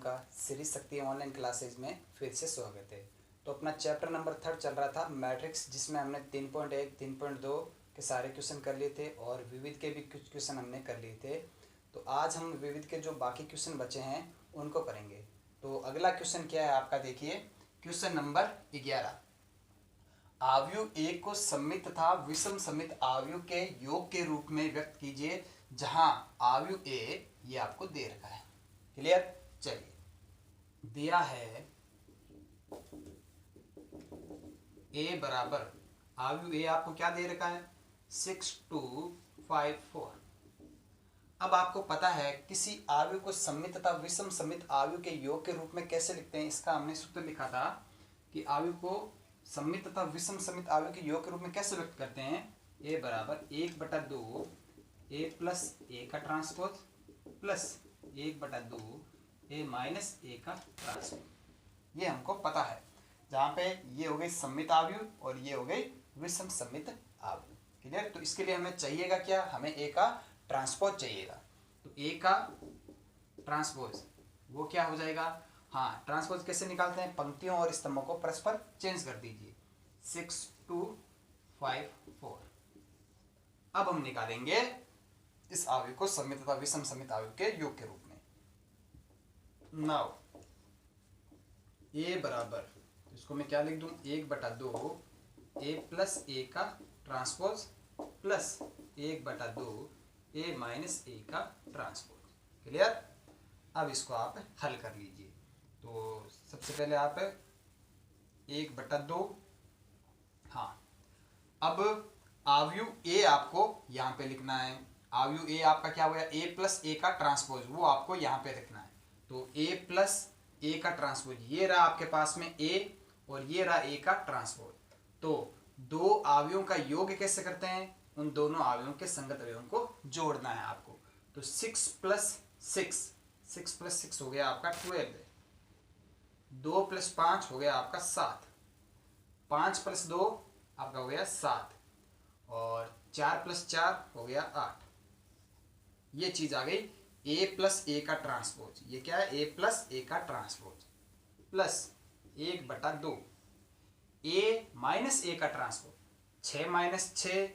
का Shri Shakti online classes में फिर से स्वागत है। तो अपना चैप्टर नंबर 3 चल रहा था मैट्रिक्स, जिसमें हमने 3.1 3.2 के सारे क्वेश्चन कर लिए थे और विविध के भी कुछ क्वेश्चन हमने कर लिए थे। तो आज हम विविध के जो बाकी क्वेश्चन बचे हैं उनको करेंगे। तो अगला क्वेश्चन क्या है आपका, देखिए क्वेश्चन नंबर 11। आव्यूह एक को सममित तथा विषम सममित आव्यूह के योग के रूप में व्यक्त कीजिए, जहां आव्यूह ए ये आपको दे रखा है। क्लियर? चलिए, दिया है ए बराबर, आव्यूह ए आपको क्या दे रखा है 6,2,5,4। अब आपको पता है किसी आव्यूह को सममित तथा विषम सममित आव्यूह के योग के रूप में कैसे लिखते हैं। इसका हमने सूत्र लिखा था कि आव्यूह को सममित तथा विषम सममित आव्यूह के योग के रूप में कैसे व्यक्त करते हैं। ए बराबर 1/2 ए प्लस ए का ट्रांसपोज प्लस 1/2 ए माइनस ए का ट्रांसपोज। ये हमको पता है, जहाँ पे ये हो गई सममित आव्यूह और ये हो गई विषम सममित आव्यूह। क्लियर? तो इसके लिए हमें चाहिएगा क्या, हमें ए का ट्रांसपोज चाहिएगा। तो ए का ट्रांसपोज वो क्या हो जाएगा, हाँ ट्रांसपोज कैसे निकालते हैं, पंक्तियों और स्तंभों को परस्पर चेंज कर दीजिए। 6,2,5,4। अब हम निकालेंगे इस आव्यूह को सममित तथा विषम सममित आव्यूह के योग के रूप में। नाउ ए बराबर, इसको मैं क्या लिख दूं 1/2 ए प्लस ए का ट्रांसपोज प्लस 1/2 ए माइनस ए का ट्रांसपोज। क्लियर? अब इसको आप हल कर लीजिए। तो सबसे पहले आप 1/2, हाँ अब आव्यूह ए आपको यहाँ पे लिखना है। आव्यूह ए आपका क्या हुआ, ए प्लस ए का ट्रांसपोज, वो आपको यहाँ पे लिखना है। तो ए प्लस ए का ट्रांसपोज, ये रहा आपके पास में ए और ये रहा ए का ट्रांसपोज। तो दो आव्यूहों का योग कैसे करते हैं, उन दोनों आव्यूहों के संगत अवयवों को जोड़ना है आपको। तो 6 + 6 हो गया आपका 12, 2 + 5 हो गया आपका 7, 5 + 2 आपका हो गया 7 और 4 + 4 हो गया 8। ये चीज आ गई ए प्लस ए का ट्रांसपोज। ये क्या है, ए प्लस ए का ट्रांसपोज प्लस 1/2 ए माइनस ए का ट्रांसपोज। 6 - 6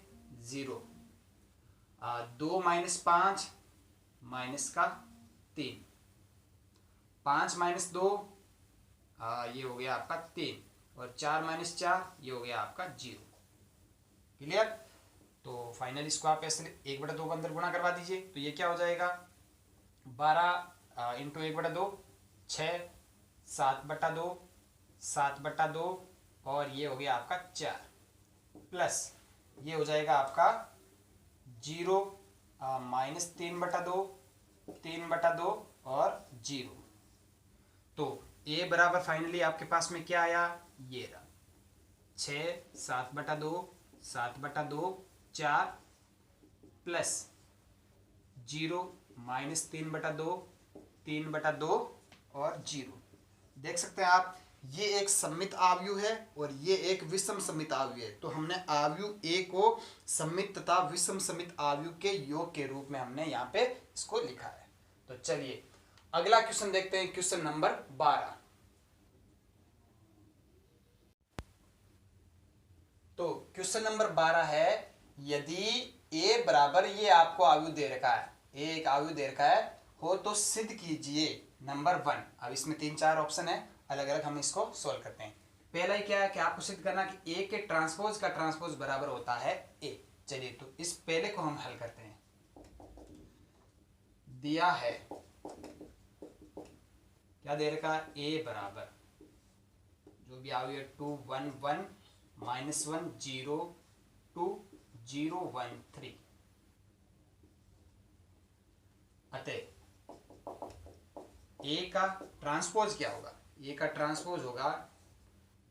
0, 2 - 5 -3, 5 - 2 ये हो गया आपका 3 और 4 - 4 ये हो गया आपका 0। क्लियर? तो फाइनल इसको आप ऐसे 1/2 के अंदर गुणा करवा दीजिए। तो ये क्या हो जाएगा 12 × 1/2 6, 7/2 7/2 और ये हो गया आपका 4 प्लस ये हो जाएगा आपका 0 -3/2 3/2 और 0। तो ए बराबर फाइनली आपके पास में क्या आया, ये रहा 6 7/2 7/2 4 प्लस 0 -3/2 3/2 और 0। देख सकते हैं आप, ये एक सममित आव्यूह है और ये एक विषम सममित आव्यूह है। तो हमने आव्यूह ए को सममित तथा विषम सममित आव्यूह के योग के रूप में हमने यहाँ पे इसको लिखा है। तो चलिए अगला क्वेश्चन देखते हैं, क्वेश्चन नंबर 12। तो क्वेश्चन नंबर 12 है, यदि ए बराबर, ये आपको आव्यूह दे रखा है, ए एक आव्यूह दे रखा है हो तो सिद्ध कीजिए नंबर 1। अब इसमें 3-4 ऑप्शन है, अलग अलग हम इसको सोल्व करते हैं। पहला ही क्या है कि आपको सिद्ध करना कि ए के ट्रांसपोज का ट्रांसपोज बराबर होता है ए। चलिए तो इस पहले को हम हल करते हैं। दिया है, क्या दे रखा है, ए बराबर जो भी आव्यूह 2 1 1 -1 0 2 0 1 3। अतः ए का ट्रांसपोज क्या होगा, ए का ट्रांसपोज होगा,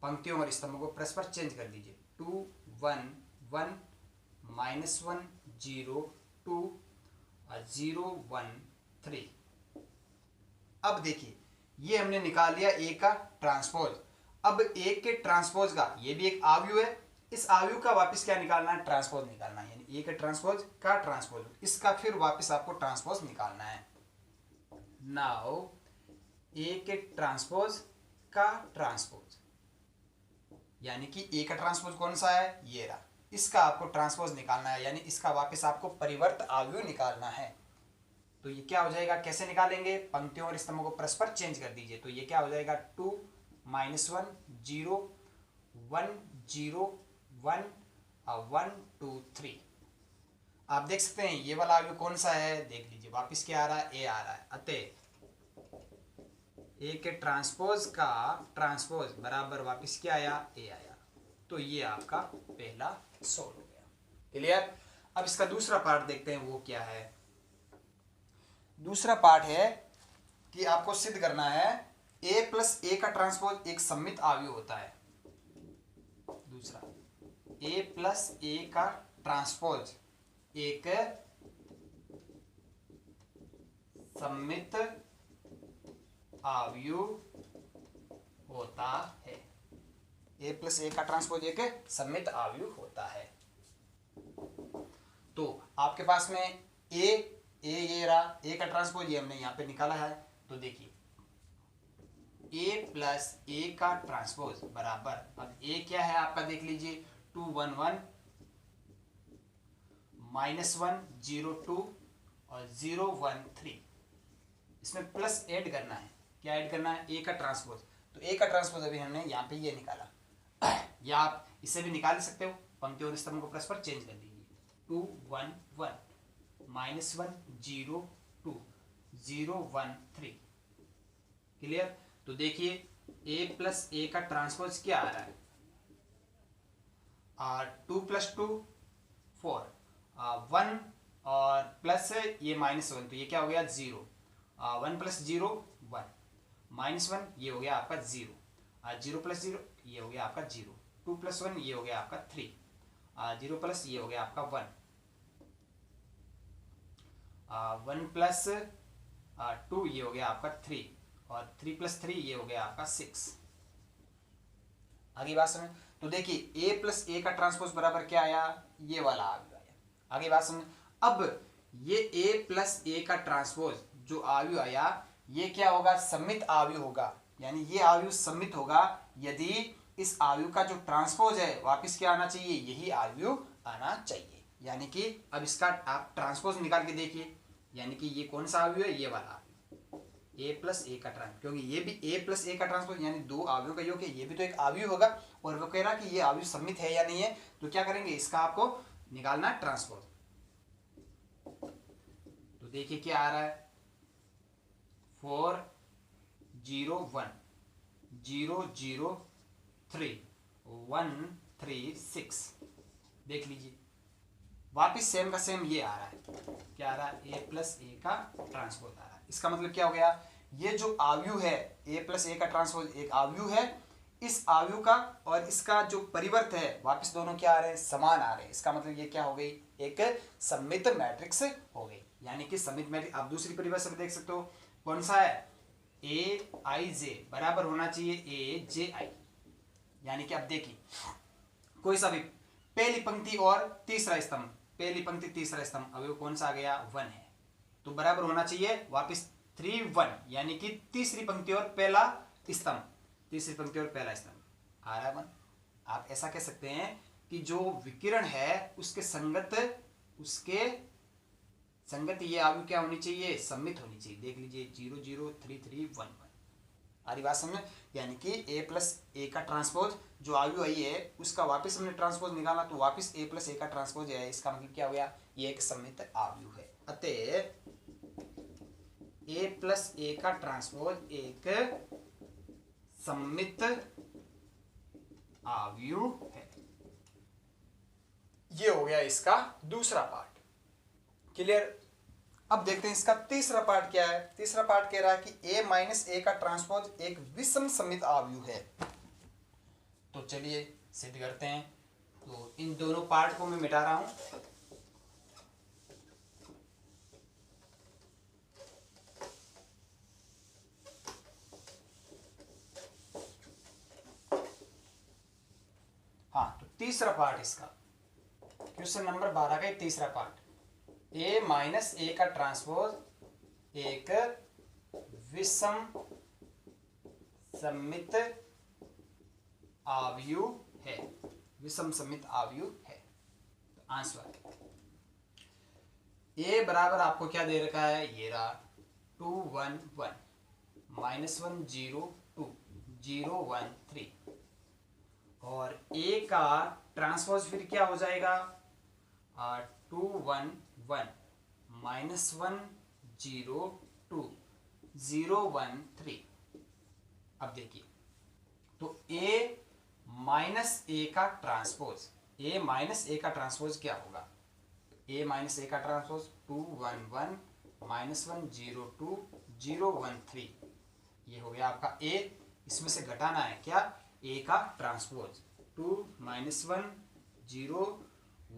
पंक्तियों और स्तंभों को परस्पर चेंज कर दीजिए। 2 1 1 -1 0 2 0 1 3। अब देखिए ये हमने निकाल लिया ए का ट्रांसपोज। अब ए के ट्रांसपोज का, ये भी एक आव्यूह है, इस आव्यूह का वापस क्या निकालना है, ट्रांसपोज निकालना है। यानी ए के ट्रांसपोज का ट्रांसपोज, इसका फिर वापस आपको ट्रांसपोज निकालना है। नाउ ए के ट्रांसपोज का ट्रांसपोज, यानी कि ए का ट्रांसपोज कौन सा है, ये रहा, इसका आपको ट्रांसपोज निकालना है, यानी इसका वापस आपको परिवर्त अवयव निकालना है। तो ये क्या हो जाएगा, कैसे निकालेंगे, पंक्तियों और स्तंभों को परस्पर चेंज कर दीजिए। तो ये क्या हो जाएगा, 2 -1 0 1 0 1 1 2 3। आप देख सकते हैं ये वाला अवयव कौन सा है, देख लीजिए वापस क्या आ रहा है, ए आ रहा है। अतः ए के ट्रांसपोज का ट्रांसपोज बराबर वापस क्या आया, ए आया। तो ये आपका पहला सोल्व हो गया। क्लियर। अब इसका दूसरा पार्ट देखते हैं, वो क्या है। दूसरा पार्ट है कि आपको सिद्ध करना है a प्लस ए का ट्रांसपोज एक सममित अवयव होता है। दूसरा, a प्लस ए का ट्रांसपोज एक सममित अवयव होता है। a प्लस ए का ट्रांसपोज एक सममित अवयव होता है। तो आपके पास में ये रहा, ए का ट्रांसपोज ये हमने यहाँ पे निकाला है। तो देखिए a प्लस ए का ट्रांसपोज बराबर, अब a क्या है आपका देख लीजिए, 2 1 1 -1 0 2 और 0 1 3। इसमें प्लस ऐड करना है, क्या ऐड करना है, ए का ट्रांसपोज। तो ए का ट्रांसपोज अभी हमने यहाँ पे ये निकाला, या आप इसे भी निकाल सकते हो, पंक्ति और स्तंभ को परस्पर चेंज कर दीजिए। 2 1 1 -1 0 2 0 1 3। क्लियर। तो देखिए a प्लस ए का ट्रांसपोज क्या आ रहा है, 2 + 2 4 1 और प्लस ये -1, तो ये क्या हो गया 0, 1 + 0 1 -1 ये हो गया आपका 0, 0 + 0 ये हो गया आपका 0, 2 + 1 ये हो गया आपका 3, 0 प्लस ये हो गया आपका 1, 1 + 2 ये हो गया आपका 3 और 3 + 3 ये हो गया आपका 6। आगे बात समझ। तो देखिए a प्लस ए का ट्रांसपोज बराबर क्या आया, ये वाला आ गया। आगे बात समझ। अब ये a प्लस ए का ट्रांसपोज जो अवयव आया, ये क्या होगा, सममित अवयव होगा। यानी ये अवयव सममित होगा यदि इस अवयव का जो ट्रांसपोज है वापस क्या आना चाहिए, यही अवयव आना चाहिए। यानी कि अब इसका आप ट्रांसपोज निकाल के देखिए, यानी कि ये कौन सा अवयव है, ये वाला a प्लस ए का ट्रांसपोज, क्योंकि ये भी a प्लस ए का ट्रांसपोज यानी दो अवयवों का योग है, ये भी तो एक अवयव होगा। और वो कह रहा कि ये अवयव सममित है या नहीं है, तो क्या करेंगे, इसका आपको निकालना ट्रांसपोज। तो देखिए क्या आ रहा है, 4 0 1 0 0 3 1 3 6। देख लीजिए वापिस सेम का सेम ये आ रहा है, क्या आ रहा है, a प्लस ए का ट्रांसपोज आ रहा है। इसका मतलब क्या हो गया, ये जो अवयव है a प्लस ए का ट्रांसपोज एक अवयव है, इस अवयव का और इसका जो परिवर्त है वापस दोनों क्या आ रहे हैं, समान आ रहे हैं। इसका मतलब ये क्या हो गई, एक सममित मैट्रिक्स हो गई। यानी कि सममित मैट्रिक्स आप दूसरी परिभाषा में देख सकते हो, कौन सा है, aij बराबर होना चाहिए aji। यानी कि अब देखिए कोई सा भी पहली पंक्ति और तीसरा स्तंभ, पहली पंक्ति तीसरा स्तंभ अवयव कौन सा आ गया, 1 है, तो बराबर होना चाहिए वापस 3 1, यानी कि तीसरी पंक्ति और पहला स्तंभ, तीसरी पंक्ति और पहला स्तंभ आ रहा है 1। आप ऐसा कह सकते हैं कि जो विकिरण है उसके संगत ये अवयव क्या होनी चाहिए, सम्मित होनी चाहिए। देख लीजिए 0 0 3 3 1 1। आरी बात समझ। यानी कि a प्लस ए का ट्रांसपोज जो अवयव आई है उसका वापस हमने ट्रांसपोज निकाला, तो वापस a प्लस ए का ट्रांसपोज है। इसका मतलब क्या हो गया, ये एक सम्मित अवयव है। अतः a प्लस ए का ट्रांसपोज एक सम्मित अवयव है। ये हो गया इसका दूसरा पार्ट। क्लियर। अब देखते हैं इसका तीसरा पार्ट क्या है। तीसरा पार्ट कह रहा है कि a माइनस ए का ट्रांसपोज एक विषम सममित अवयव है। तो चलिए सिद्ध करते हैं। तो इन दोनों पार्ट को मैं मिटा रहा हूं। हाँ, तो तीसरा पार्ट इसका क्वेश्चन नंबर 12 का तीसरा पार्ट, a माइनस ए का ट्रांसपोज एक विषम सममित आव्यूह है, विषम सममित आव्यूह है। तो आंसर ए बराबर आपको क्या दे रखा है, ये रहा 2 1 1 -1 0 2 0 1 3 और ए का ट्रांसपोज फिर क्या हो जाएगा 2 1 1 -1 0 2 0 1 3। अब देखिए तो a माइनस ए का ट्रांसपोज, a माइनस ए का ट्रांसपोज क्या होगा, a माइनस ए का ट्रांसपोज 2 1 1 -1 0 2 0 1 3, ये हो गया आपका a। इसमें से घटाना है क्या, a का ट्रांसपोज 2 -1 0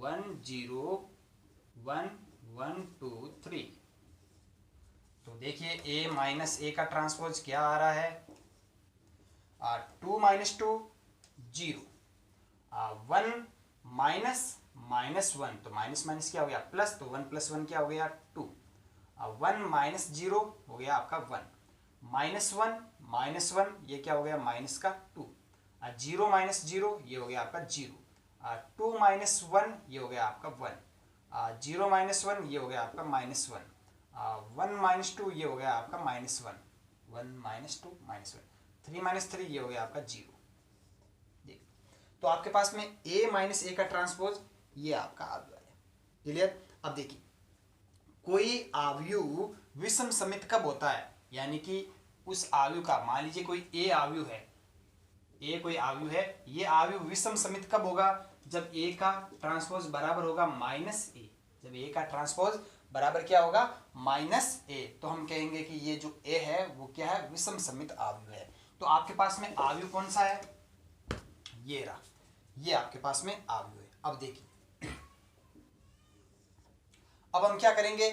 1 0 1 1 2 3। तो देखिए a माइनस ए का ट्रांसपोज क्या आ रहा है 2 - 2 0 1 -1 तो माइनस माइनस क्या हो गया प्लस, तो 1 + 1 क्या हो गया 2 1 - 0 हो गया आपका 1 -1 ये क्या हो गया माइनस का 2 0 - 0 ये हो गया आपका 0 2 - 1 ये हो गया आपका 1 0 - 1 ये हो गया आपका -1 1 - 2 ये हो गया आपका -1 1 - 2 -1 3 - 3 ये हो गया आपका 0। देख तो आपके पास में a माइनस ए का ट्रांसपोज ये आपका आव्यूह है। क्लियर। अब देखिए कोई आव्यूह विषम सममित कब होता है, यानी कि उस आव्यूह का मान लीजिए कोई a आव्यूह है, a कोई आव्यूह है, ये आव्यूह विषम सममित कब होगा, जब a का ट्रांसपोज बराबर होगा -a। जब a का ट्रांसपोज बराबर क्या होगा -a, तो हम कहेंगे कि ये जो a है वो क्या है विषम सममित आव्यूह है। तो आपके पास में आव्यूह कौन सा है, ये रहा, ये आपके पास में आव्यूह है। अब देखिए अब हम क्या करेंगे,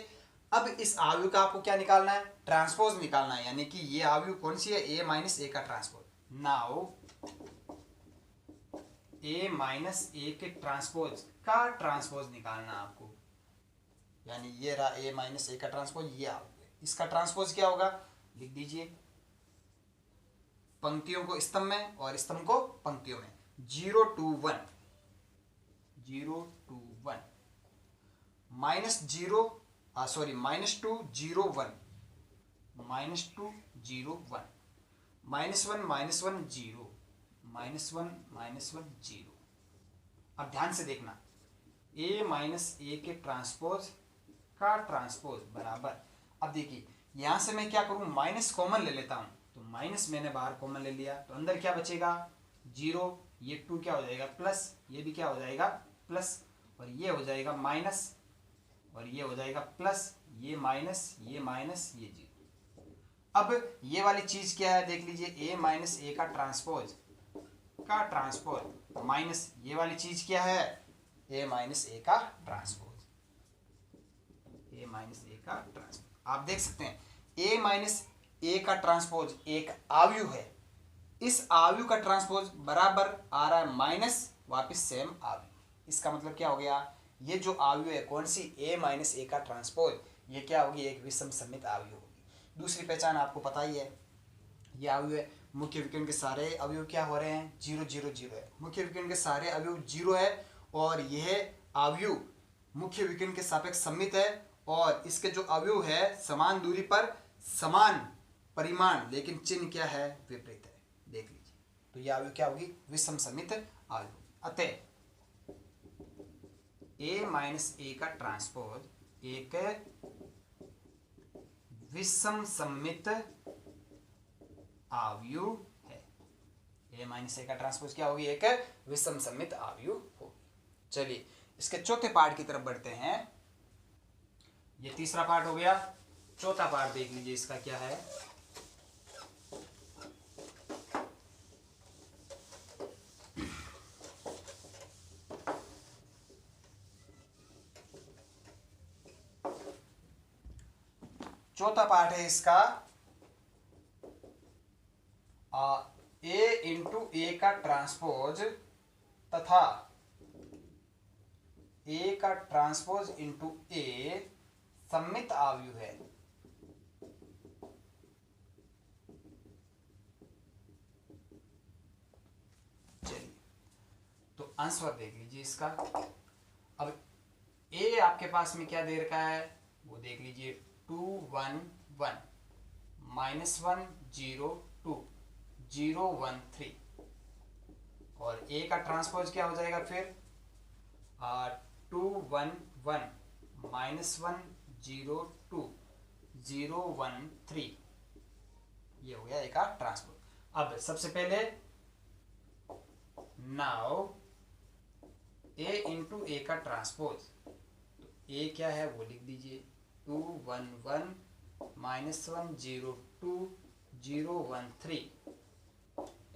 अब इस आव्यूह का आपको क्या निकालना है, ट्रांसपोज निकालना है, यानी कि ये आव्यूह कौन सी है a माइनस ए का ट्रांसपोज। नाउ a माइनस ए के ट्रांसपोज का ट्रांसपोज निकालना है आपको, यानी ये रहा a माइनस ए का ट्रांसपोज, ये आव्यूह है। इसका ट्रांसपोज क्या होगा, लिख दीजिए पंक्तियों को स्तंभ में और स्तंभ को पंक्तियों में 0 2 1 -2 0 1 -2 0 1 -2 0 1 -1 0 -1 0। अब ध्यान से देखना a माइनस ए के ट्रांसपोज का ट्रांसपोज बराबर, अब देखिए यहां से मैं क्या करूं माइनस कॉमन ले लेता हूं, तो माइनस मैंने बाहर कॉमन ले लिया तो अंदर क्या बचेगा 0, ये 2 क्या हो जाएगा प्लस, ये भी क्या हो जाएगा प्लस, और ये हो जाएगा माइनस, और ये हो जाएगा प्लस, ये माइनस ये 0। अब ये वाली चीज क्या है देख लीजिए, a माइनस ए का ट्रांसपोज माइनस ये वाली चीज क्या है a माइनस ए का ट्रांसपोज, a माइनस ए का ट्रांसपोज। आप देख सकते हैं a माइनस ए का ट्रांसपोज एक आव्यूह है, इस आव्यूह का ट्रांसपोज बराबर आ रहा है माइनस वापस सेम आव्यूह। इसका मतलब क्या हो गया, ये जो आव्यूह है कौन सी a माइनस ए का ट्रांसपोज, ये क्या होगी एक विषम सममित आव्यूह होगी। दूसरी पहचान आपको पता ही है, ये आव्यूह है मुख्य विकर्ण के सारे अवयव क्या हो रहे हैं 0 0 0 है, मुख्य विकर्ण के सारे अवयव 0 है, और यह आव्यूह मुख्य विकर्ण के सापेक्ष सममित है, और इसके जो अवयव है समान दूरी पर समान परिमाण लेकिन चिन्ह क्या है विपरीत है। देख लीजिए तो यह अवयव क्या होगी विषम सममित आव्यूह। अतः a माइनस ए का ट्रांसपोज एक विषम सममित आव्यूह है, a माइनस ए का ट्रांसपोज क्या होगी एक विषम सममित आव्यूह होगी। चलिए इसके चौथे पार्ट की तरफ बढ़ते हैं, ये तीसरा पार्ट हो गया, चौथा पार्ट देख लीजिए इसका क्या है। चौथा पार्ट है इसका a इंटू ए का ट्रांसपोज तथा a का ट्रांसपोज इंटू a सममित आव्यूह है। तो आंसर देख लीजिए इसका। अब ए आपके पास में क्या दे रखा है वो देख लीजिए, 2 1 1 -1 0 2 0 1 3, और ए का ट्रांसपोज क्या हो जाएगा फिर 2 1 1 -1 0 2 0 1 3, ये हो गया ए का ट्रांसपोज। अब सबसे पहले नाउ ए इंटू ए का ट्रांसपोज, तो ए क्या है वो लिख दीजिए, 2 1 1 -1 0 2 0 1 3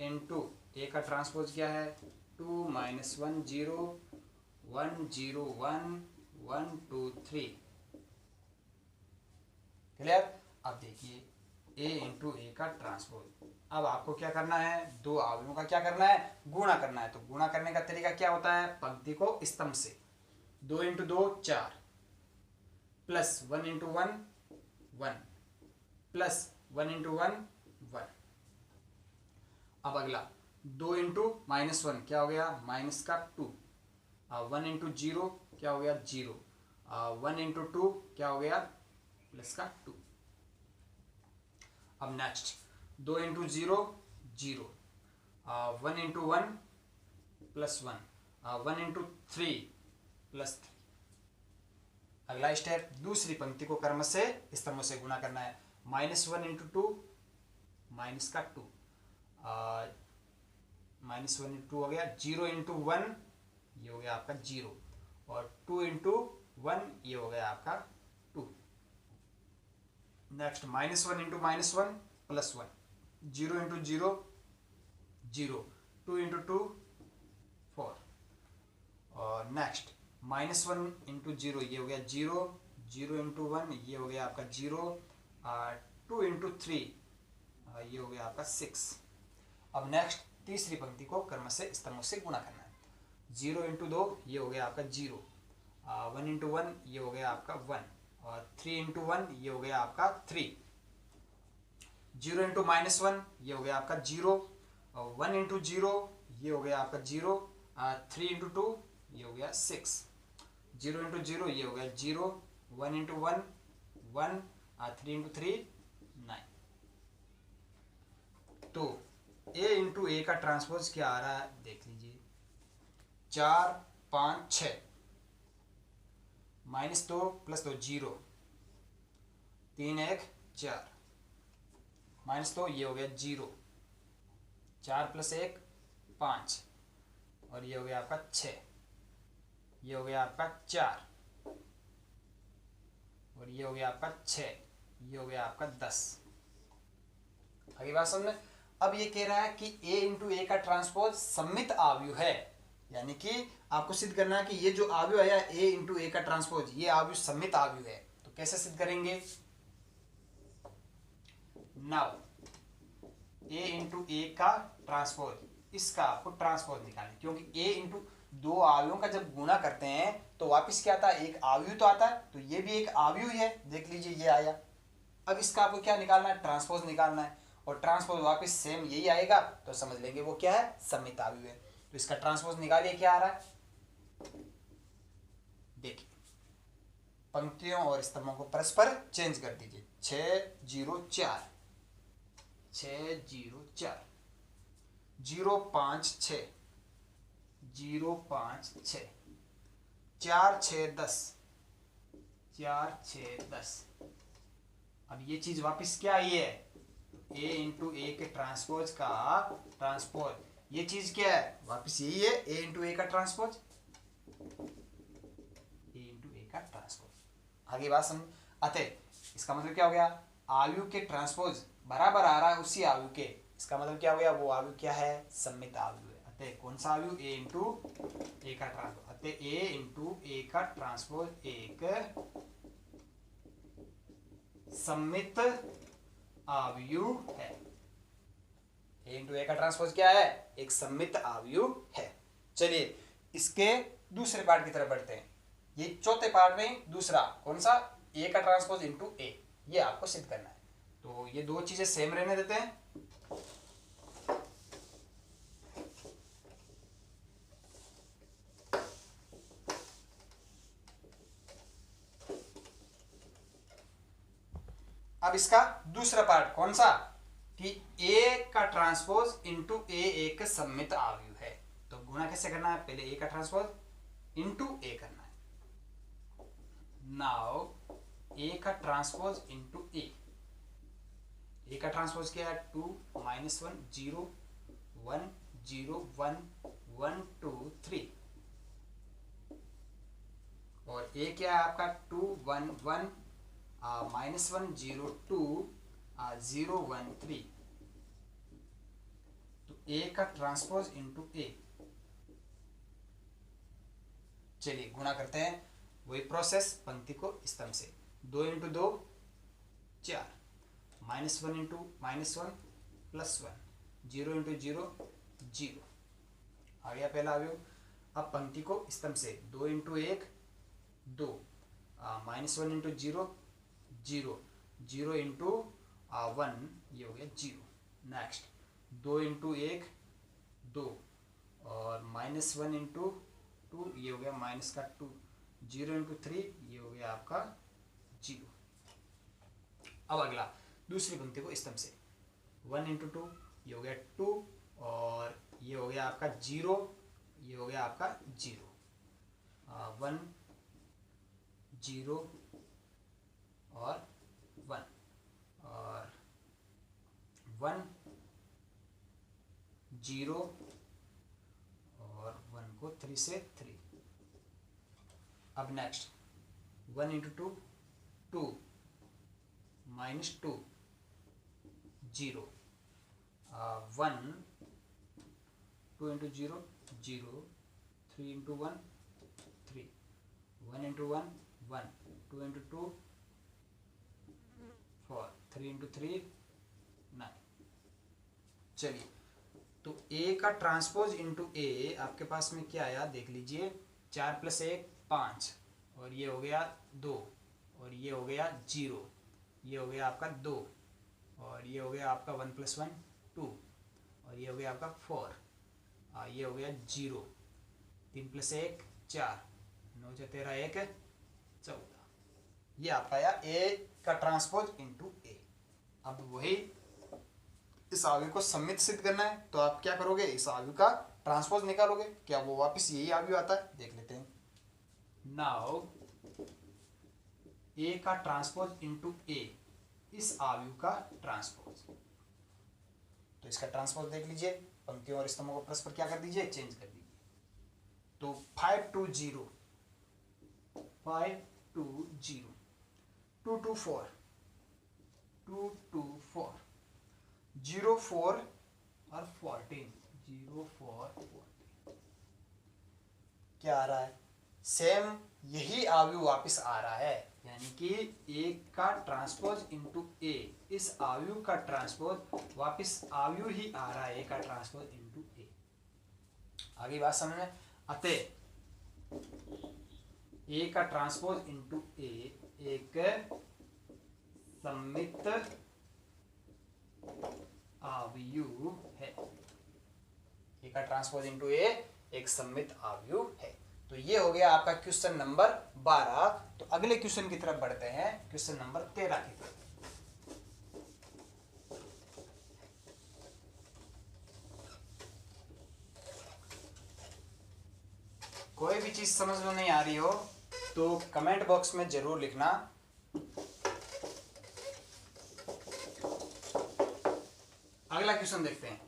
इंटू ए का ट्रांसपोज क्या है 2 -1 0 1 0 1 1 2 3। क्लियर। अब देखिए ए इंटू ए का ट्रांसपोज, अब आपको क्या करना है, दो अवयवों का क्या करना है, गुणा करना है। तो गुणा करने का तरीका क्या होता है, पंक्ति को स्तंभ से 2 into 2 4 plus 1 into 1 1 plus 1 into 1 1। अब अगला 2 इंटू -1 क्या हो गया माइनस का 2, 1 इंटू 0 क्या हो गया 0, 1 इंटू 2 क्या हो गया प्लस का 2। अब next 2 into 0 0, 1 into 1 plus 1, 1 into 3 plus 3। अगला स्टेप दूसरी पंक्ति को क्रम से स्तंभों से गुणा करना है, -1 इंटू 2 माइनस का 2, -1 इंटू 2 हो गया 0 इंटू 1 ये हो गया आपका 0, और 2 इंटू 1 ये हो गया आपका 2। Next -1 into -1 plus 1, 0 into 0 0, 2 into 2 4, और नेक्स्ट -1 इंटू 0 ये हो गया 0, 0 इंटू 1 ये हो गया आपका 0, 2 इंटू 3 ये हो गया आपका 6। अब नेक्स्ट तीसरी पंक्ति को क्रम से स्तंभों से गुणा करना है, 0 इंटू 2 ये हो गया आपका 0, 1 इंटू 1 ये हो गया आपका 1, और 3 इंटू 1 ये हो गया आपका 3, 0 इंटू -1 ये हो गया आपका 0, 1 इंटू 0 ये हो गया आपका 0, 3 इंटू 2 ये हो गया 6, 0 इंटू 0 ये हो गया 0, 1 इंटू 1 1, 3 इंटू 3 9। तो ए इंटू ए का ट्रांसपोज क्या आ रहा है देख लीजिए, 4 5 6 -2 प्लस 2 0, 3 1 4, -2 ये हो गया 0, 4 प्लस 1 5, और ये हो गया आपका 6, ये हो गया आपका 4, और ये हो गया आपका 6, ये हो गया आपका 10। आगे बात समझ में। अब ये कह रहा है कि a इंटू ए का ट्रांसपोज सम्मित आव्यूह है, यानी कि आपको सिद्ध करना है कि ये जो आव्यूह है a इंटू ए का ट्रांसपोज ये आव्यूह सम्मित आव्यूह है। तो कैसे सिद्ध करेंगे, नाउ a इंटू ए का ट्रांसपोज, इसका आपको ट्रांसपोज निकालें, क्योंकि a इंटू दो आव्यूहों का जब गुणा करते हैं तो वापस क्या आता है, एक आव्यूह तो आता है, तो ये भी एक आव्यूह है, देख लीजिए ये आया। अब इसका आपको क्या निकालना है, ट्रांसपोज निकालना है, और ट्रांसपोज वापस सेम यही आएगा, तो समझ लेंगे वो क्या है, सम्मित आव्यूह है। तो इसका ट्रांसपोज निकालिए, क्या आ रहा है देखिए, पंक्तियों और स्तंभों को परस्पर चेंज कर दीजिए, 6 0 4 6 0 4, 0 5 6 0 5 6, 4 6 10 4 6 10। अब ये चीज वापस क्या आई है, a इंटू ए के ट्रांसपोज का ट्रांसपोज, ये चीज क्या है वापस यही है, a इंटू ए का ट्रांसपोज, a इंटू ए का ट्रांसपोज। आगे बात समझ। अतः इसका मतलब क्या हो गया, आव्यूह के ट्रांसपोज बराबर आ रहा है उसी आव्यूह के, इसका मतलब क्या हो गया, वो आव्यूह क्या है, सम्मित आव्यूह है। अतः कौन सा आव्यूह, a इंटू ए का ट्रांसपोज। अतः a इंटू ए का ट्रांसपोज एक सम्मित आव्यूह है। a इंटू ए का ट्रांसपोज क्या है, एक सम्मित आव्यूह है। चलिए इसके दूसरे पार्ट की तरफ बढ़ते हैं। ये चौथे पार्ट में दूसरा कौन सा, a का ट्रांसपोज इंटू ए, ये आपको सिद्ध करना है। तो ये दो चीजें सेम रहने देते हैं। अब इसका दूसरा पार्ट कौन सा, कि ए का ट्रांसपोज इंटू ए एक सममित अवयव है। तो गुणा कैसे करना है, पहले ए का ट्रांसपोज इंटू ए करना है। नाउ ए का ट्रांसपोज इंटू ए का ट्रांसपोज क्या है, 2 -1 0 1 0 1 1 2 3, और ए क्या है आपका 2 1 1 -1 0 2 0 1 3। तो ए का ट्रांसपोज इंटू ए, चलिए गुणा करते हैं, वही प्रोसेस, पंक्ति को स्तंभ से, 2 इंटू 2 4, -1 इंटू -1 +1, 0 इंटू 0 0, आ गया पहला अवयव। अब पंक्ति को स्तंभ से, 2 इंटू 1 2, -1 इंटू 0 0, 0 इंटू 1, ये हो गया 0। नेक्स्ट 2 इंटू 1 2, और -1 इंटू 2, ये हो गया -2, 0 इंटू 3, ये हो गया आपका 0। अब अगला दूसरी पंक्ति को स्तंभ से, 1 इंटू 2, ये हो गया 2, और ये हो गया आपका 0, ये हो गया आपका 0, 1 0 और 1, और 1 0 और 1 को 3 से 3। अब next 1 into 2 2, -2 0, 1 2 into 0 0, 3 into 1 3, 1 into 1 1, 2 into 2 4, 3 into 3 9। चलिए, तो ए का ट्रांसपोज इंटू ए आपके पास में क्या आया देख लीजिए, 4 + 1 5, और ये हो गया 2, और ये हो गया 0, ये हो गया आपका 2, और ये हो गया आपका 1 + 1 2, और ये हो गया आपका 4, ये हो गया 0, 3 + 1 4, 9 × 13 1 14। ये आपका आया ए का ट्रांसपोज इंटू ए। अब वही इस अवयव को सममित सिद्ध करना है, तो आप क्या करोगे, इस अवयव का ट्रांसपोज निकालोगे, क्या वो वापस यही अवयव आता है, देख लेते हैं। नाउ ए का ट्रांसपोज इंटू ए, इस अवयव का ट्रांसपोज, तो इसका ट्रांसपोज देख लीजिए, पंक्तियों और स्तंभों को परस्पर क्या कर दीजिए, चेंज कर दीजिए। तो 5 2 0 5 2 0, 2 2 4 2 2 4, 0 4 और 14, 0 4 14, क्या आ रहा है, सेम यही अवयव वापस आ रहा है, यानी कि ए का ट्रांसपोज इंटू ए, इस अवयव का ट्रांसपोज वापस अवयव ही आ रहा है, ए का ट्रांसपोज इंटू ए। आगे बात समझ में, अतः ए का ट्रांसपोज इंटू ए एक सममित अवयव है। ए का ट्रांसपोज इंटू ए एक सममित अवयव है। तो ये हो गया आपका क्वेश्चन नंबर 12। तो अगले क्वेश्चन की तरफ बढ़ते हैं, क्वेश्चन नंबर 13 की तरफ। कोई भी चीज समझ में नहीं आ रही हो तो कमेंट बॉक्स में जरूर लिखना। अगला क्वेश्चन देखते हैं,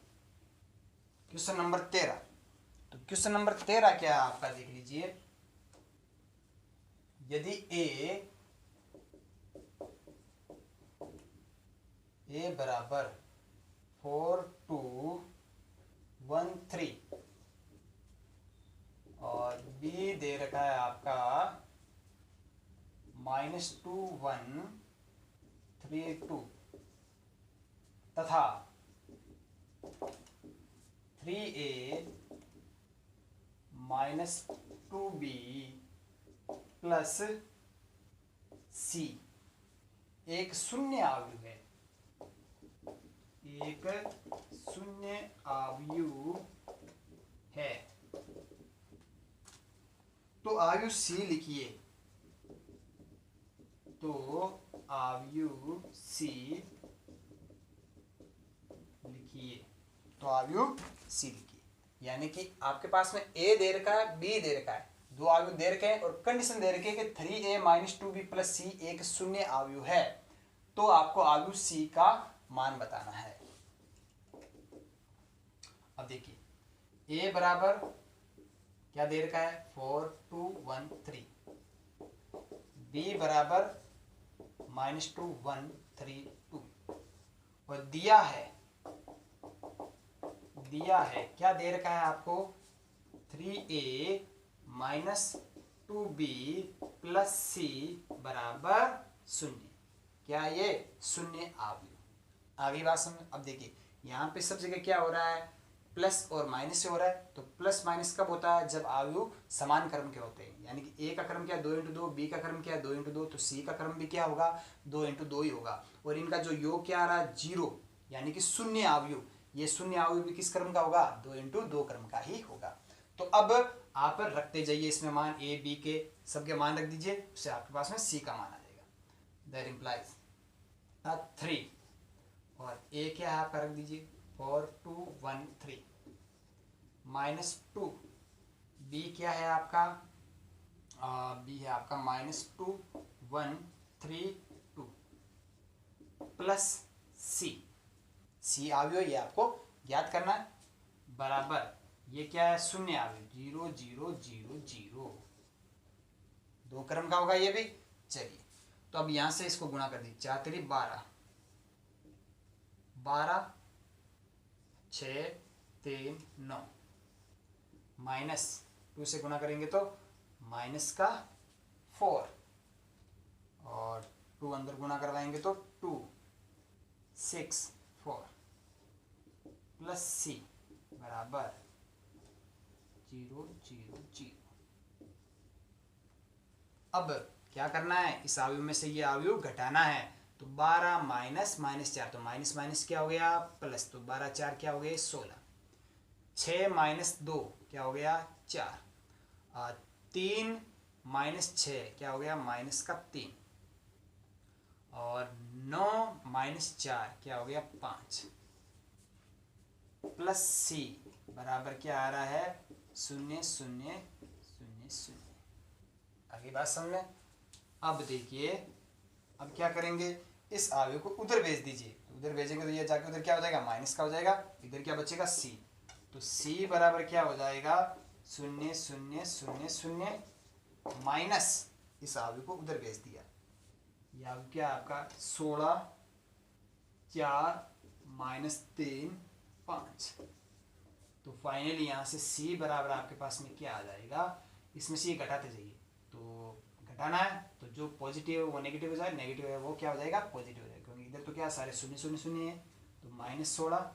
क्वेश्चन नंबर 13। तो क्वेश्चन नंबर 13 क्या है आपका, देख लीजिए। यदि ए बराबर 4 2 1 3 और बी दे रखा है आपका -2 1 3 2 तथा 3a -2b प्लस c एक शून्य अवयव है, एक शून्य अवयव है। तो अवयव c लिखिए। तो आव्यूह सी लिखिए। तो आव्यूह सी लिखिए, यानी कि आपके पास में ए दे रखा है, बी दे रखा है, दो आव्यूह दे रखे हैं और कंडीशन दे रखी है कि 3a - 2b + c एक शून्य आव्यूह है, तो आपको आव्यूह सी का मान बताना है। अब देखिए a बराबर क्या दे रखा है 4 2 1 3, b बराबर -2 1 3 2, और दिया है क्या दे रखा है आपको 3a - 2b + c बराबर 0। क्या ये शून्य आव्यूह। आगे बात समझ। अब देखिए यहाँ पे सब जगह क्या हो रहा है, प्लस और माइनस से हो रहा है। तो प्लस माइनस कब होता है, जब आव्यूह समान क्रम के होते हैं, यानी कि ए का क्रम क्या 2 × 2, बी का क्रम क्या 2 × 2, तो सी का क्रम भी क्या होगा 2 × 2 ही होगा। और इनका जो योग क्या आ रहा है 0, यानी कि शून्य आव्यूह। ये शून्य आव्यूह भी किस क्रम का होगा 2 × 2 क्रम का ही होगा। तो अब आप रखते जाइए इसमें मान, ए बी के सबके मान रख दीजिए, उससे आपके पास में सी का मान आ जाएगा। दैट इम्प्लाइज 3, और ए क्या है आपका रख दीजिए 4 2 1 3, -2, बी क्या है आपका बी है आपका -2 1 3 2, प्लस सी आव्यूह ये आपको ज्ञात करना है, बराबर ये क्या है शून्य आव्यूह 0 0 0 0, दो क्रम का होगा ये भी। चलिए तो अब यहां से इसको गुणा कर दीजिए, 4 3 12 12 6 3 9, -2 से गुणा करेंगे तो -4, और 2 अंदर गुणा करवाएंगे तो 2 6 4, प्लस सी बराबर 0 0 0। अब क्या करना है, इस आव्यूह में से ये आव्यूह घटाना है। तो 12 -4, तो माइनस माइनस क्या हो गया प्लस, तो 12 4 क्या हो गया 16, 6 - 2 क्या हो गया 4, 3 - 6 क्या हो गया -3, और 9 - 4 क्या हो गया 5, प्लस सी बराबर क्या आ रहा है 0 0 0 0। आगे बात समझ में। अब देखिए अब क्या करेंगे, इस आव्यूह को उधर भेज दीजिए, उधर भेजेंगे तो ये जाके उधर क्या हो जाएगा माइनस का हो जाएगा, इधर क्या बचेगा सी, तो सी बराबर क्या हो जाएगा 0 0 0 0, माइनस इस आव्यूह को उधर भेज दिया, ये आव्यूह क्या आपका 16 4 -3 5। तो फाइनली यहाँ से c बराबर आपके पास में क्या आ जाएगा, इसमें से ये घटाते जाइए, तो घटाना है तो जो पॉजिटिव है वो नेगेटिव हो जाए, नेगेटिव है वो क्या हो जाएगा पॉजिटिव हो जाएगा, क्योंकि इधर तो क्या सारे 0 0 0 है। तो -16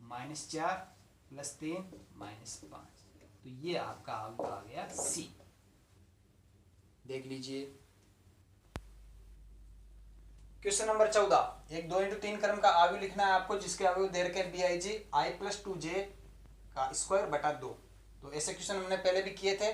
-4 +3 -5, तो ये आपका आव्यूह आ गया c। देख लीजिए क्वेश्चन नंबर 14, एक 2 × 3 क्रम का आव्यूह लिखना है आपको, जिसके आव्यूह दे रखे BIG i + 2j का स्क्वायर बटा 2। तो ऐसे क्वेश्चन हमने पहले भी किए थे,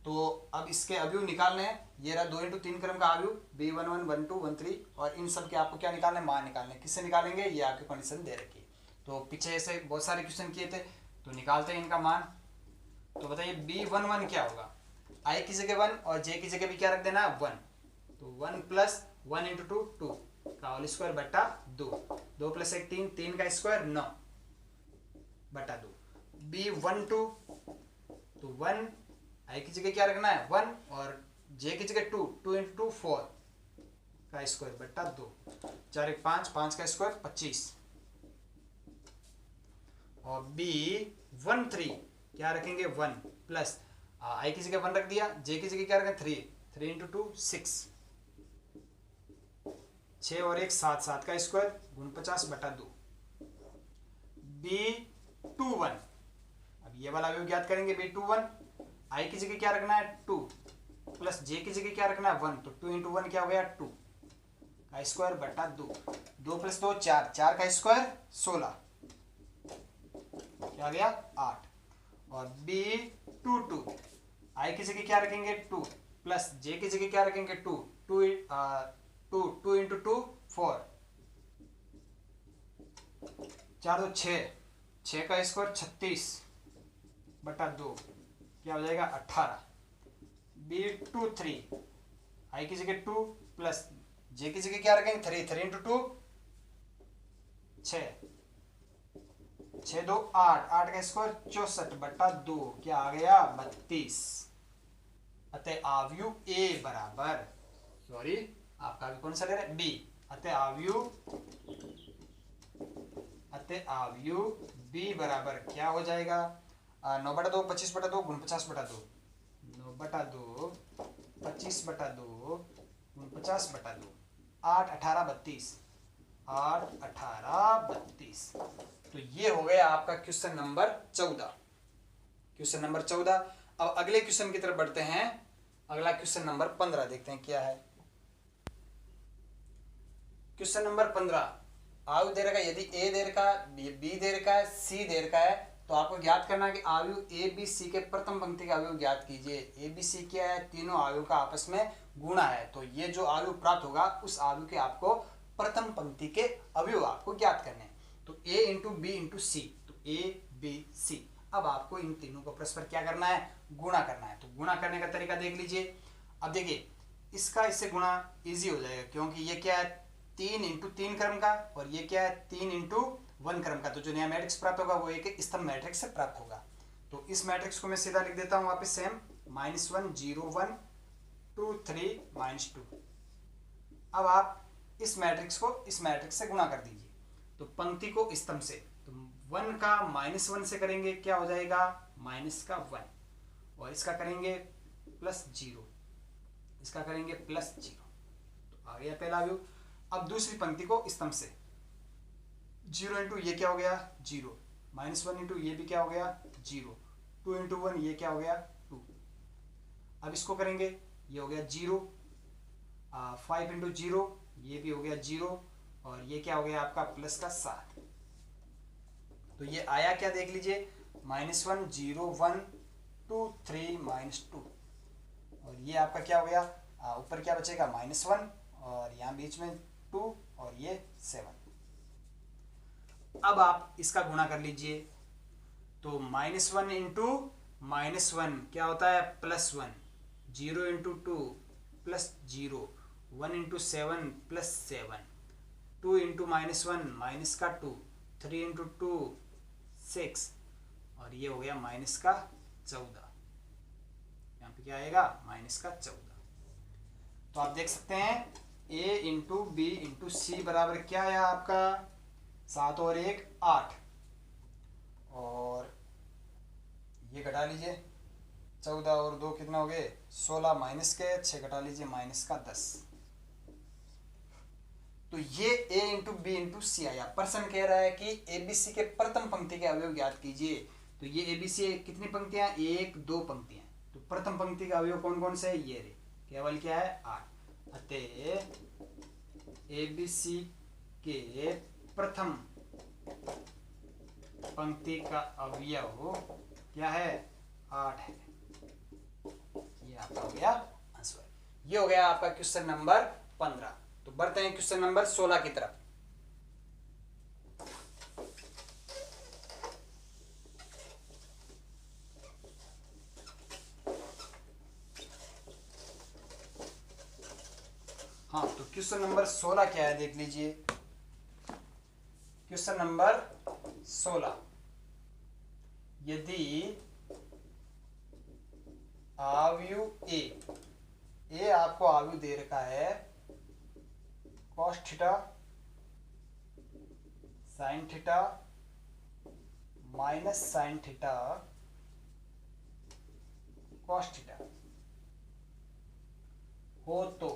तो अब इसके आव्यूह निकालने हैं। ये रहा 2 × 3 क्रम का आव्यूह B11 12 13, और इन सब के आपको क्या निकालना है मान निकालने। किससे निकालेंगे, ये आपकी कंडीशन दे रखी है। तो पीछे ऐसे बहुत सारे क्वेश्चन किए थे, तो निकालते हैं इनका मान। तो बताइए B11 क्या होगा, i की जगह 1 और j की जगह भी क्या रख देना 1, तो 1 + 1 × 2 2 का होल स्क्वायर बटा 2, 2 + 1 3, 3 का स्क्वायर 9 बटा 2। B12 तो 1 i की जगह क्या रखना है 1 और j की जगह 2, 2 × 2 4 का स्क्वायर बटा 2, 4 1 5, 5 का स्क्वायर 25। और B13 क्या रखेंगे 1 प्लस i की जगह 1 रख दिया, j की जगह क्या रखें 3, 3 × 2 6, 6 और 1 7, 7 का स्क्वायर 49 बटा 2। B21 अब ये वाला भी ज्ञात करेंगे। B21 i की जगह क्या रखना है 2 प्लस j की जगह क्या रखना है 1, तो 2 × 1 क्या हो गया 2 का स्क्वायर बटा 2, 2 + 2 4, 4 का स्क्वायर 16 क्या गया 8। और B22 i की जगह क्या रखेंगे 2 प्लस j की जगह क्या रखेंगे 2, 2 टू, 2 इंटू 2 4, 4 2 6, 6 का स्क्वायर 36 बटा 2 क्या हो जाएगा 18। बी 2 3, आई की जगह 2 प्लस जे की जगह क्या रखेंगे 3, 3 इंटू 2 6, 6 2 8, 8 का स्क्वायर 64 बटा 2 क्या आ गया 32। अतः आव्यूह ए बराबर, सॉरी आपका भी कौन सा ले रहा है बी, अतः आव्यूह बी बराबर क्या हो जाएगा 9 बटा 2 25 बटा 2 49 बटा 2, 9 बटा 2 25 बटा 2 49 बटा 2, 8 18 32, 8 18 32। तो ये हो गया आपका क्वेश्चन नंबर 14। Question number 14। अब अगले क्वेश्चन की तरफ बढ़ते हैं। अगला क्वेश्चन नंबर 15 देखते हैं क्या है। क्वेश्चन नंबर 15, आयु दे रखा है, यदि ए दे रखा है, बी दे रखा है, सी दे रखा है, तो आपको ज्ञात करना है कि आयु ए बी सी के प्रथम पंक्ति का अवयव ज्ञात कीजिए। ए बी सी क्या है, तीनों आयु का आपस में गुणा है, तो ये जो आयु प्राप्त होगा उस आयु के आपको प्रथम पंक्ति के अवयव आपको ज्ञात करने हैं। तो ए इंटू बी इंटू सी, तो ए बी सी। अब आपको इन तीनों को परस्पर क्या करना है, गुणा करना है। तो गुणा करने का तरीका देख लीजिए। अब देखिए इसका इससे गुणा इजी हो जाएगा, क्योंकि ये क्या है 3 इंटू 3 क्रम का, और ये क्या है 3 इंटू 1 क्रम का। तो जो नया मैट्रिक्स प्राप्त होगा वो एक स्तंभ मैट्रिक्स से प्राप्त होगा। तो इस मैट्रिक्स को मैं सीधा लिख देता हूँ वापस सेम, -1 0 1 2 3 -2। अब आप इस मैट्रिक्स को इस मैट्रिक्स से गुणा कर दीजिए। तो पंक्ति को स्तंभ से, तो 1 का -1 से करेंगे क्या हो जाएगा -1, और इसका करेंगे +0, इसका करेंगे +0। तो आ गया पहला व्यू। अब दूसरी पंक्ति को स्तंभ से, 0 इंटू ये क्या हो गया 0, -1 इंटू ये भी क्या हो गया 0, 2 इंटू 1 ये क्या हो गया 2। अब इसको करेंगे, ये हो गया 0, 5 इंटू 0 ये भी हो गया 0, और ये क्या हो गया आपका +7। तो ये आया क्या देख लीजिए, -1 0 1 2 3 -2, और ये आपका क्या हो गया, ऊपर क्या बचेगा -1, और यहाँ बीच में 2, और ये 7। अब आप इसका गुणा कर लीजिए। तो -1 इंटू -1 क्या होता है +1, 0 इंटू 2 +0, 1 इंटू 7 +7, 2 इंटू -1 -2, 3 इंटू 2 6, और ये हो गया -14। यहाँ पे क्या आएगा -14। तो आप देख सकते हैं a इंटू बी इंटू सी बराबर क्या है आपका 7 और 1 8, और ये घटा लीजिए 14 और 2 कितना हो गए 16, माइनस के 6 घटा लीजिए -10। तो ये a इंटू बी इंटू सी आया। प्रश्न कह रहा है कि एबीसी के प्रथम पंक्ति के अवयव ज्ञात कीजिए। तो ये एबीसी कितनी पंक्तियां, 1 2 पंक्तियां। तो प्रथम पंक्ति का अवयव कौन कौन से है, ये रे केवल क्या है 8। अतः एबीसी के प्रथम पंक्ति का अवयव क्या है 8 है। ये आपका हो गया आंसर। ये हो गया आपका क्वेश्चन नंबर 15। तो बढ़ते हैं क्वेश्चन नंबर 16 की तरफ। हाँ, तो क्वेश्चन नंबर 16 क्या है देख लीजिए। क्वेश्चन नंबर 16, यदि आव्यूह ए आपको आव्यूह दे रखा है cos theta sin theta minus sin theta cos theta हो, तो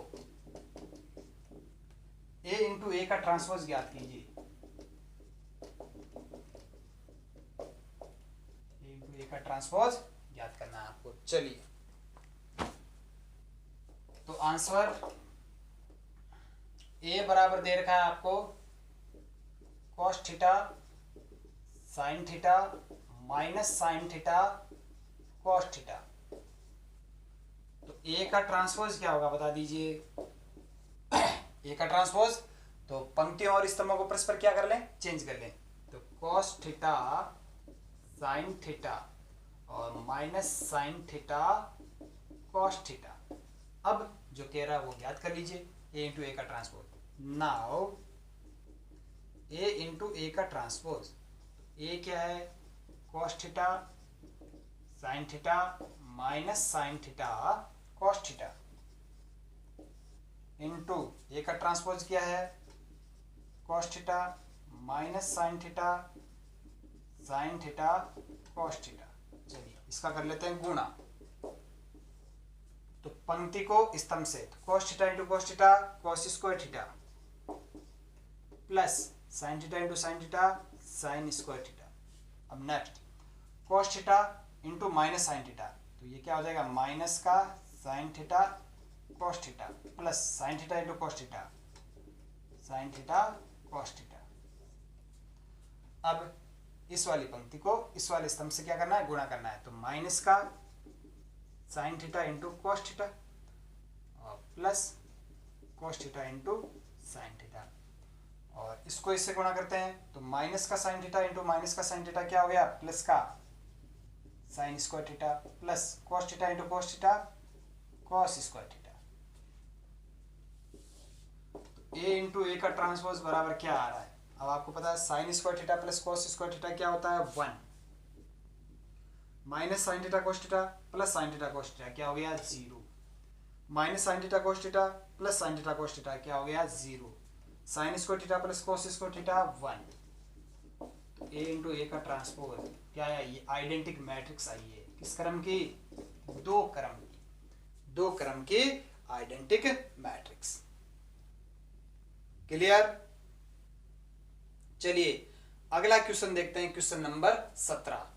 a इंटू ए का ट्रांसपोज ज्ञात कीजिए। a इंटू ए का ट्रांसपोज ज्ञात करना है आपको। चलिए, तो आंसर a बराबर दे रखा है आपको cos theta sin theta minus sin theta cos theta. तो a का ट्रांसपोज क्या होगा बता दीजिए। ए का ट्रांसपोज, तो पंक्तियों और स्तंभों को परस्पर क्या कर लें, चेंज कर लें। तो कॉस थीटा साइन थीटा और minus sine theta cos theta. अब जो कह रहा है वो ज्ञात कर लीजिए, ए इंटू ए का transpose. Now A into A का ट्रांसपोज, ए क्या है, cos theta sine theta minus sine theta cos theta, into A का ट्रांसपोज क्या है, cos theta minus sine theta sine theta cos theta. चलिए इसका कर लेते हैं गुणा। तो पंक्ति को स्तंभ से, cos theta into cos theta cos square theta plus sine theta into sine theta sine square theta. अब next cos theta into minus sine theta, तो ये क्या हो जाएगा, माइनस का sine theta cos theta plus sine theta into cos theta sine theta cos theta. अब इस वाली पंक्ति को इस वाले स्तंभ से क्या करना है, गुणा करना है। तो माइनस का sine theta into cos theta और plus cos theta into sine theta, और इसको इससे गुणा करते हैं। तो माइनस का साइन थीटा इंटू माइनस का साइन थीटा क्या हो गया, प्लस का sine square theta plus cos theta into cos theta cos square theta. A into A का ट्रांसपोज बराबर क्या आ रहा है, अब आपको पता है sign square theta plus cos square theta क्या होता है, 1 minus sine theta cos theta plus sine theta cos theta क्या हो गया, 0 minus sine theta cos theta plus sine theta cos theta क्या हो गया, 0 sign square theta plus cos square theta 1। A into A का ट्रांसपोज क्या है, ये आइडेंटिक मैट्रिक्स आई है, किस क्रम की, दो क्रम की आइडेंटिक मैट्रिक्स। क्लियर। चलिए अगला क्वेश्चन देखते हैं, क्वेश्चन नंबर 17।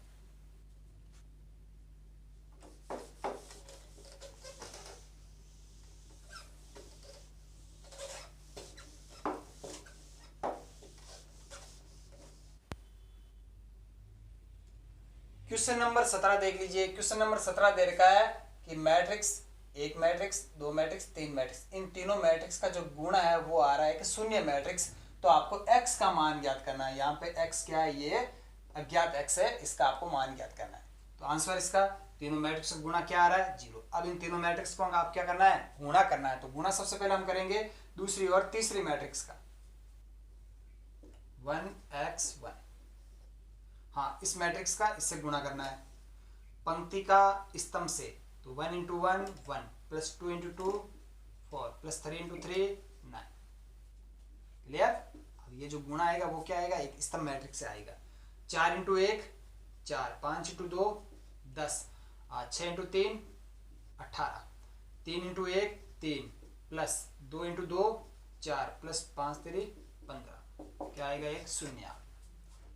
क्वेश्चन नंबर 17 देख लीजिए। क्वेश्चन नंबर 17 दे रखा है कि मैट्रिक्स, एक मैट्रिक्स, दो मैट्रिक्स, तीन मैट्रिक्स, इन तीनों मैट्रिक्स का जो गुणा है वो आ रहा है कि शून्य मैट्रिक्स। तो आपको x का मान ज्ञात करना है। यहाँ पे x क्या है, ये अज्ञात x है, इसका आपको मान ज्ञात करना है। तो आंसर इसका तीनों मैट्रिक्स का गुणा क्या आ रहा है, 0। अब इन तीनों मैट्रिक्स को आप क्या करना है, गुणा करना है। तो गुणा सबसे पहले हम करेंगे दूसरी और तीसरी मैट्रिक्स का, 1x1। हाँ, इस मैट्रिक्स का इससे गुणा करना है, पंक्ति का स्तंभ से। तो 1 into 1 1 plus 2 into 2 4 plus 3 into 3 9। Clear. अब ये जो गुणा आएगा वो क्या आएगा, एक स्तंभ मैट्रिक्स से आएगा। 4 into 1 4, 5 into 2 10, 6 into 3 18, 3 into 1 3 plus 2 into 2 4 plus 5 3 15, क्या आएगा, एक शून्य।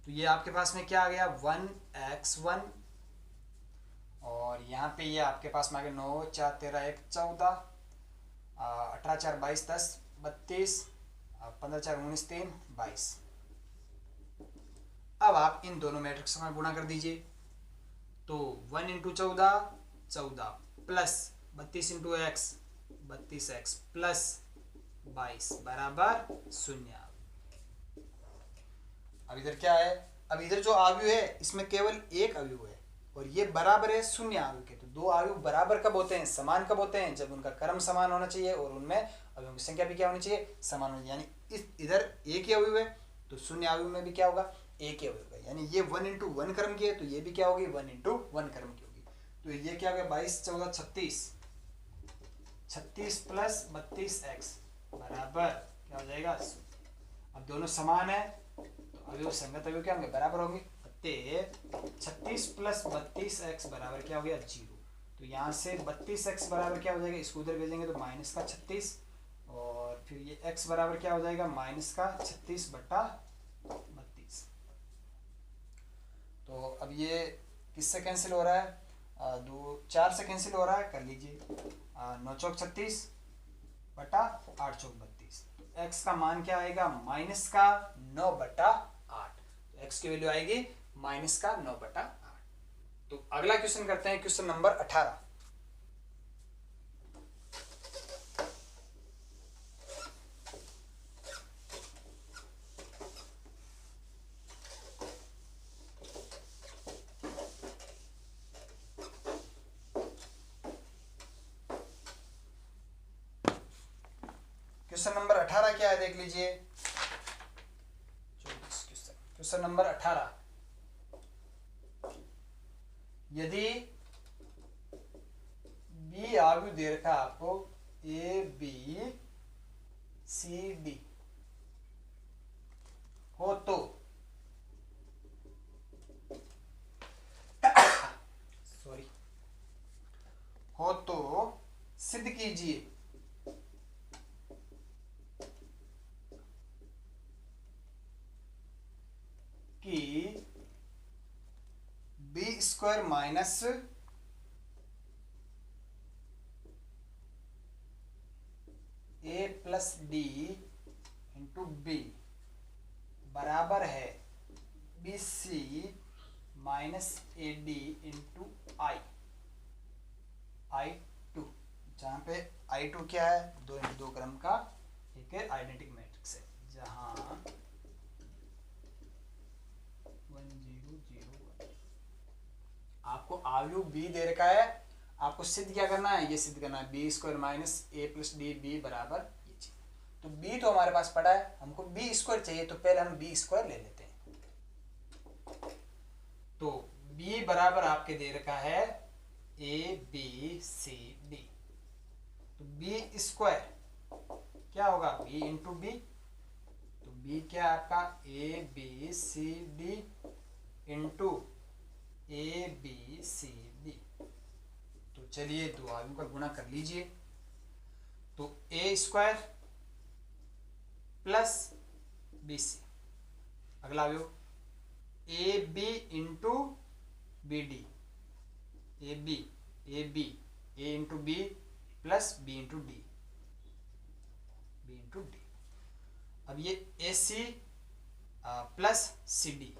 तो ये आपके पास में क्या आ गया, 1x1, और यहाँ पे ये आपके पास में आ गया 9 4 13 1 14, 18 4 22 10 32, 15 4 19 3 22। अब आप इन दोनों मैट्रिक्स में गुणा कर दीजिए। तो 1 into 14 14 plus 32 into x 32x plus 22 बराबर 0। अब इधर क्या है, अब इधर जो आव्यूह है इसमें केवल एक आव्यूह है और ये बराबर है 0 आव्यूह के। तो दो आव्यूह बराबर कब होते हैं, समान कब होते हैं, जब उनका क्रम समान होना चाहिए और उनमें आव्यूहों की संख्या भी क्या होनी चाहिए, समान होनी चाहिए। यानी इस इधर एक ही आव्यूह है तो 0 आव्यूह में भी क्या होगा, एक ही आव्यूह होगा। यानी ये 1 इंटू 1 क्रम की है तो ये भी क्या होगी, 1 इंटू 1 क्रम की होगी। तो ये क्या हो गया, 22 14 36, 36 प्लस 32x बराबर क्या हो जाएगा। अब दोनों समान है तो अवयव संगत अवयव क्या होंगे, बराबर होंगे। 36 प्लस 32x बराबर क्या हो गया, 0। तो यहाँ से 32x बराबर क्या हो जाएगा, इसको उधर भेजेंगे तो माइनस का 36, और फिर ये x बराबर क्या हो जाएगा, माइनस का 36 बटा 32। तो अब ये किससे कैंसिल हो रहा है, 4 से कैंसिल हो रहा है, कर लीजिए। 9 चौक 36 बटा 8 चौक 32। तो x का मान क्या आएगा, माइनस का 9 बटा 8। तो x की वैल्यू आएगी माइनस का 9 बटा 8। तो अगला क्वेश्चन करते हैं, क्वेश्चन नंबर 18। क्वेश्चन नंबर 18 क्या है देख लीजिए। क्वेश्चन नंबर 18, यदि बी आयु दे रखा आपको ए बी सी डी हो तो सॉरी हो तो सिद्ध कीजिए कि B square minus A plus D into B बराबर है B C minus A D into I I two, जहाँ पे आई टू क्या है, 2 इंटू 2 क्रम का एक आइडेंटिटी मैट्रिक्स है, जहाँ 1 0 0 1 आपको आयु बी दे रखा है, आपको सिद्ध क्या करना है, ये सिद्ध करना है B square minus A plus D B बराबर ये चीज। तो बी तो हमारे पास पड़ा है, हमको बी स्क्वायर चाहिए, तो पहले हम बी स्क्वायर ले लेते हैं। तो बी बराबर आपके दे रखा है ए बी सी डी, तो बी स्क्वायर क्या होगा बी इंटू बी, तो बी क्या है आपका A B C D into A B C D. तो चलिए दो आयु का गुणा कर लीजिए, तो A square plus B C, अगला अवयव A B into B D, A B A into B plus B into D, B into D. अब ये A C plus C D,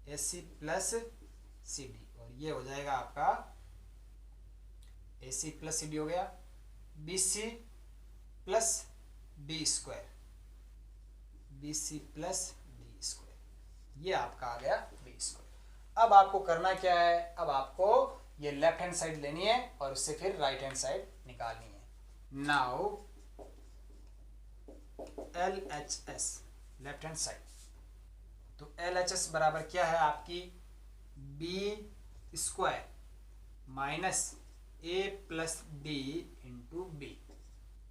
A C plus C D, और ये हो जाएगा आपका ए C plus C D हो गया, B C plus D square, B C plus D square, ये आपका आ गया बी स्क्वायर। अब आपको करना क्या है, अब आपको ये लेफ्ट हैंड साइड लेनी है और उससे फिर राइट हैंड साइड निकालनी है। Now L H S left hand side, तो एल एच एस बराबर क्या है आपकी B square minus A plus D into B,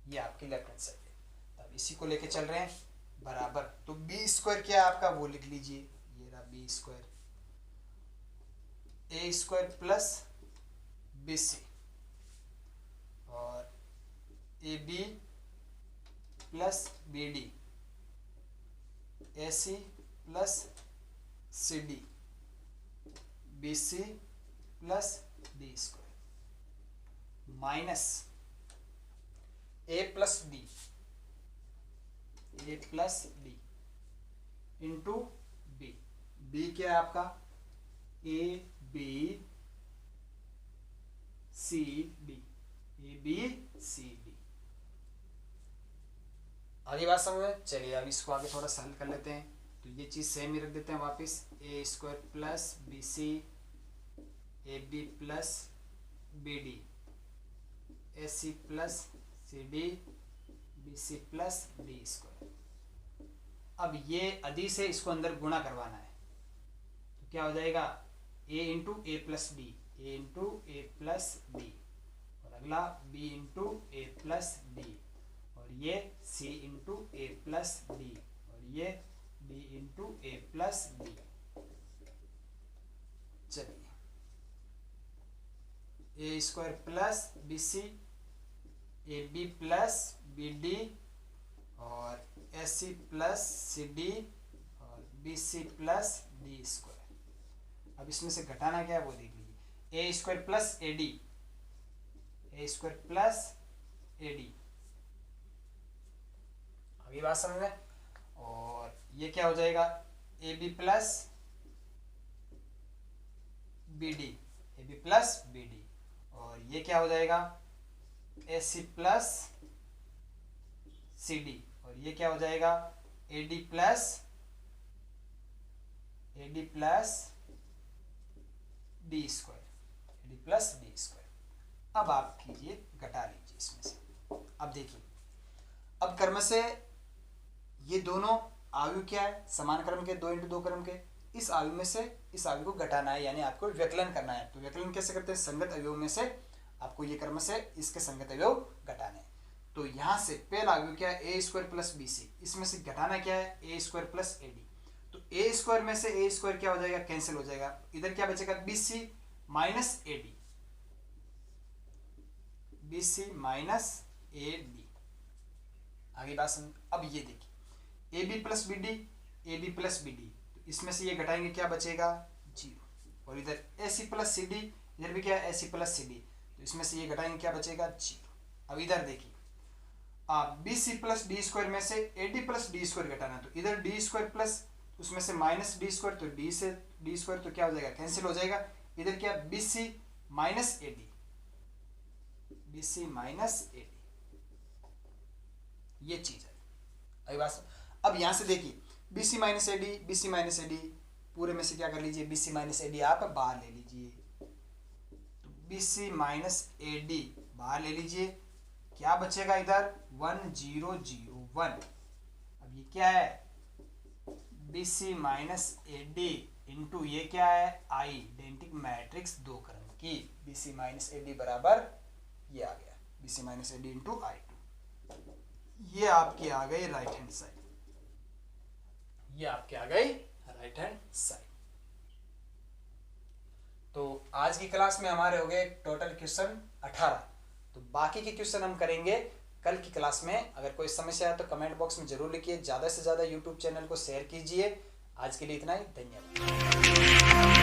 ये आपकी लेफ्ट हैंड साइड है। अब इसी को लेके चल रहे हैं बराबर, तो बी स्क्वायर क्या है आपका वो लिख लीजिए, ये रहा B square A square plus B C और A B plus B D, A C plus C D, B C plus D square minus A plus D into B, B क्या है आपका A B C D, A B C D. आगे बात समझ में, चलिए अब इसको आगे थोड़ा सरल कर लेते हैं, तो ये चीज सेम ही रख देते हैं वापस, A square plus B C A B plus B D, A C plus C D B C plus D square. अब ये अधि से इसको अंदर गुणा करवाना है, तो क्या हो जाएगा A into A plus D, A into A plus D, और अगला B into A plus D, और ये C into A plus D, और ये D into A plus D. चलिए A square plus B C A B plus B D और A C plus C D और B C plus D square. अब इसमें से घटाना क्या है वो देख लीजिए, A square plus A D, A square plus A D, अभी बात समझ में, और ये क्या हो जाएगा A B plus B D, A B plus B D, और ये क्या हो जाएगा ए सी प्लस सी डी, और ये क्या हो जाएगा A D plus D square, A D plus D square. अब आप कीजिए घटा लीजिए इसमें से। अब देखिए अब क्रम से ये दोनों आयु क्या है, समान क्रम के, 2 × 2 क्रम के, इस आयु में से इस आयु को घटाना है, यानी आपको व्यकलन करना है। तो व्यकलन कैसे करते हैं, संगत अवयव में से आपको ये क्रम से इसके संगत अवयव घटाने हैं। तो यहाँ से पहला अवयव क्या है, a² + bc, इसमें से घटाना क्या है, a² + ad। तो a² में से a² क्या हो जाएगा, कैंसिल हो जाएगा, इधर क्या बचेगा, bc - ad, bc - ad। आगे बात समझ। अब ये देखिए ab + bd, ab + bd, तो इसमें से ये घटाएंगे क्या बचेगा, 0। और इधर ac + cd, इधर भी क्या है, ac + cd, तो इसमें से ये घटाएंगे क्या बचेगा, 0। अब इधर देखिए bc + d² में से ad + d² घटाना, तो इधर d² प्लस उसमें से -d², तो d से d² तो क्या हो जाएगा, कैंसिल हो जाएगा। इधर क्या, bc - ad, bc - ad, ये चीज है। अभी बात, अब यहां से देखिए bc - ad, bc - ad, पूरे में से क्या कर लीजिए, bc - ad आप बाहर ले लीजिए, तो bc - ad बाहर ले लीजिए, क्या बचेगा इधर, 1001। अब ये क्या है, bc - ad इंटू ये क्या है, आइडेंटिक मैट्रिक्स 2 क्रम की, bc - ad बराबर ये आ गया, bc - ad इंटू I2। ये आपकी आ गई राइट हैंड साइड, ये आपके आ गई राइट हैंड साइड। तो आज की क्लास में हमारे हो गए टोटल क्वेश्चन 18। तो बाकी के क्वेश्चन हम करेंगे कल की क्लास में। अगर कोई समस्या है तो कमेंट बॉक्स में जरूर लिखिए, ज़्यादा से ज़्यादा यूट्यूब चैनल को शेयर कीजिए। आज के लिए इतना ही, धन्यवाद।